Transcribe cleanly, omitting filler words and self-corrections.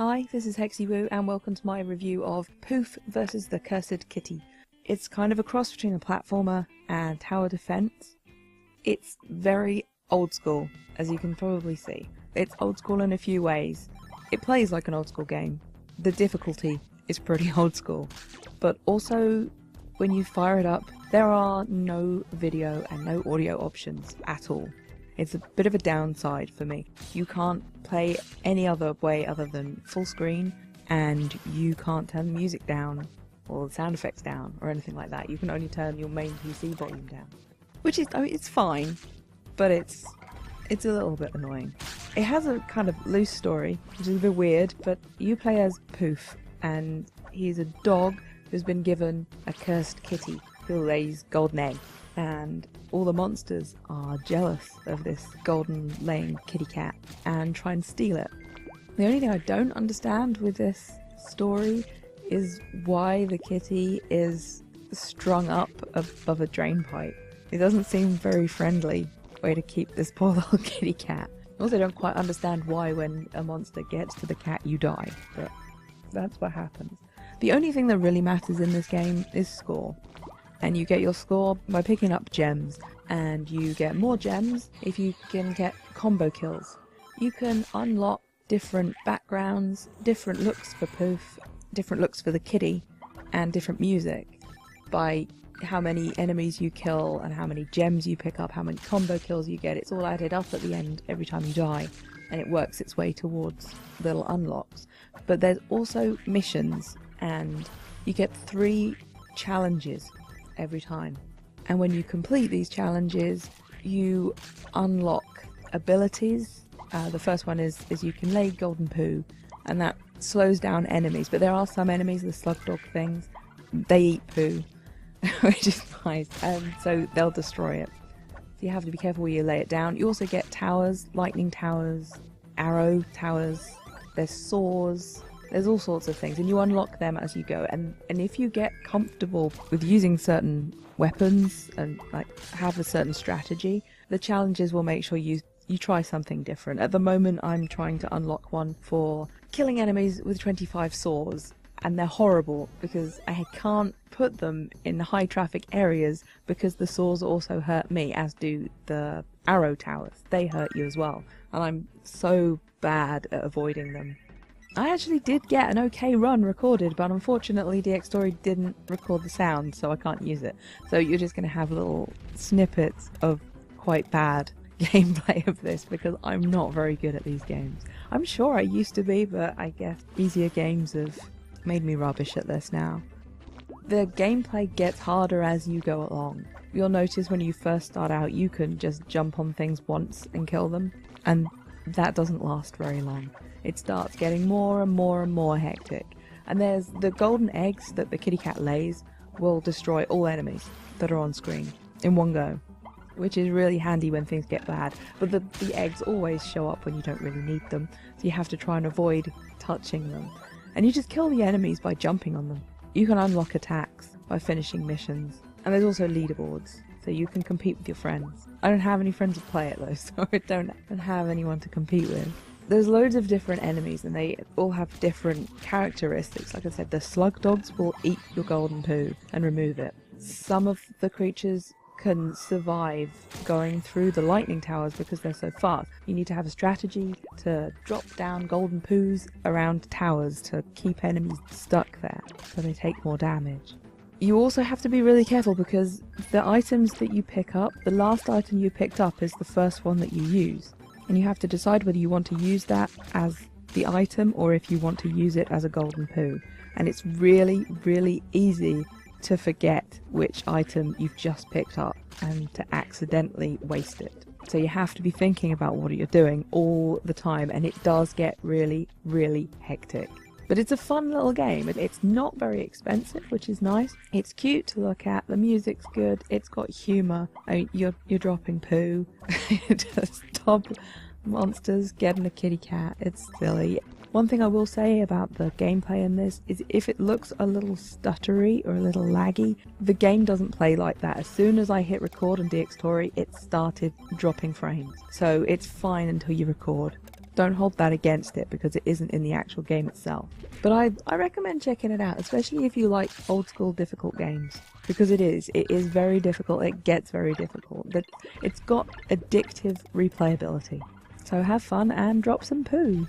Hi, this is HexyWoo and welcome to my review of Poof versus the Cursed Kitty. It's kind of a cross between a platformer and tower defense. It's very old school, as you can probably see. It's old school in a few ways. It plays like an old school game. The difficulty is pretty old school. But also, when you fire it up, there are no video and no audio options at all. It's a bit of a downside for me. You can't play any other way other than full screen, and you can't turn the music down or the sound effects down or anything like that. You can only turn your main PC volume down. Which is, I mean, it's fine, but it's a little bit annoying. It has a kind of loose story, which is a bit weird, but you play as Poof, and he's a dog who's been given a cursed kitty who lays golden egg. And all the monsters are jealous of this golden laying kitty cat and try and steal it. The only thing I don't understand with this story is why the kitty is strung up above a drain pipe. It doesn't seem very friendly way to keep this poor little kitty cat. I also don't quite understand why when a monster gets to the cat you die, but that's what happens. The only thing that really matters in this game is score. And you get your score by picking up gems, and you get more gems if you can get combo kills. You can unlock different backgrounds, different looks for Poof, different looks for the kitty, and different music by how many enemies you kill and how many gems you pick up, how many combo kills you get. It's all added up at the end every time you die, and it works its way towards little unlocks. But there's also missions, and you get 3 challenges every time, and when you complete these challenges you unlock abilities. The first one is you can lay golden poo, and that slows down enemies, but there are some enemies, the slug dog things, they eat poo which is nice, and so they'll destroy it, so you have to be careful where you lay it down. You also get towers, lightning towers, arrow towers, there's saws. There's all sorts of things, and you unlock them as you go. And if you get comfortable with using certain weapons and like have a certain strategy, the challenges will make sure you try something different. At the moment, I'm trying to unlock one for killing enemies with 25 saws, and they're horrible because I can't put them in high traffic areas because the saws also hurt me, as do the arrow towers. They hurt you as well, and I'm so bad at avoiding them. I actually did get an okay run recorded, but unfortunately DXtory didn't record the sound, so I can't use it. So you're just going to have little snippets of quite bad gameplay of this, because I'm not very good at these games. I'm sure I used to be, but I guess easier games have made me rubbish at this now. The gameplay gets harder as you go along. You'll notice when you first start out you can just jump on things once and kill them, and that doesn't last very long. It starts getting more and more and more hectic. And there's the golden eggs that the kitty cat lays will destroy all enemies that are on screen in one go, which is really handy when things get bad. But the eggs always show up when you don't really need them, so you have to try and avoid touching them. And you just kill the enemies by jumping on them. You can unlock attacks by finishing missions. And there's also leaderboards, so you can compete with your friends. I don't have any friends to play it though, so I don't have anyone to compete with. There's loads of different enemies, and they all have different characteristics. Like I said, the slug dogs will eat your golden poo and remove it. Some of the creatures can survive going through the lightning towers because they're so fast. You need to have a strategy to drop down golden poos around towers to keep enemies stuck there so they take more damage. You also have to be really careful because the items that you pick up, the last item you picked up is the first one that you use. And you have to decide whether you want to use that as the item or if you want to use it as a golden poo. And it's really, really easy to forget which item you've just picked up and to accidentally waste it. So you have to be thinking about what you're doing all the time, and it does get really, really hectic. But it's a fun little game. It's not very expensive, which is nice. It's cute to look at. The music's good. It's got humour. I mean, you're dropping poo to stop monsters getting a kitty cat. It's silly. One thing I will say about the gameplay in this is if it looks a little stuttery or a little laggy, the game doesn't play like that. As soon as I hit record on DXtory, it started dropping frames. So it's fine until you record. Don't hold that against it because it isn't in the actual game itself. But I recommend checking it out, especially if you like old school difficult games. Because it is very difficult, it gets very difficult. It's got addictive replayability. So have fun and drop some poo!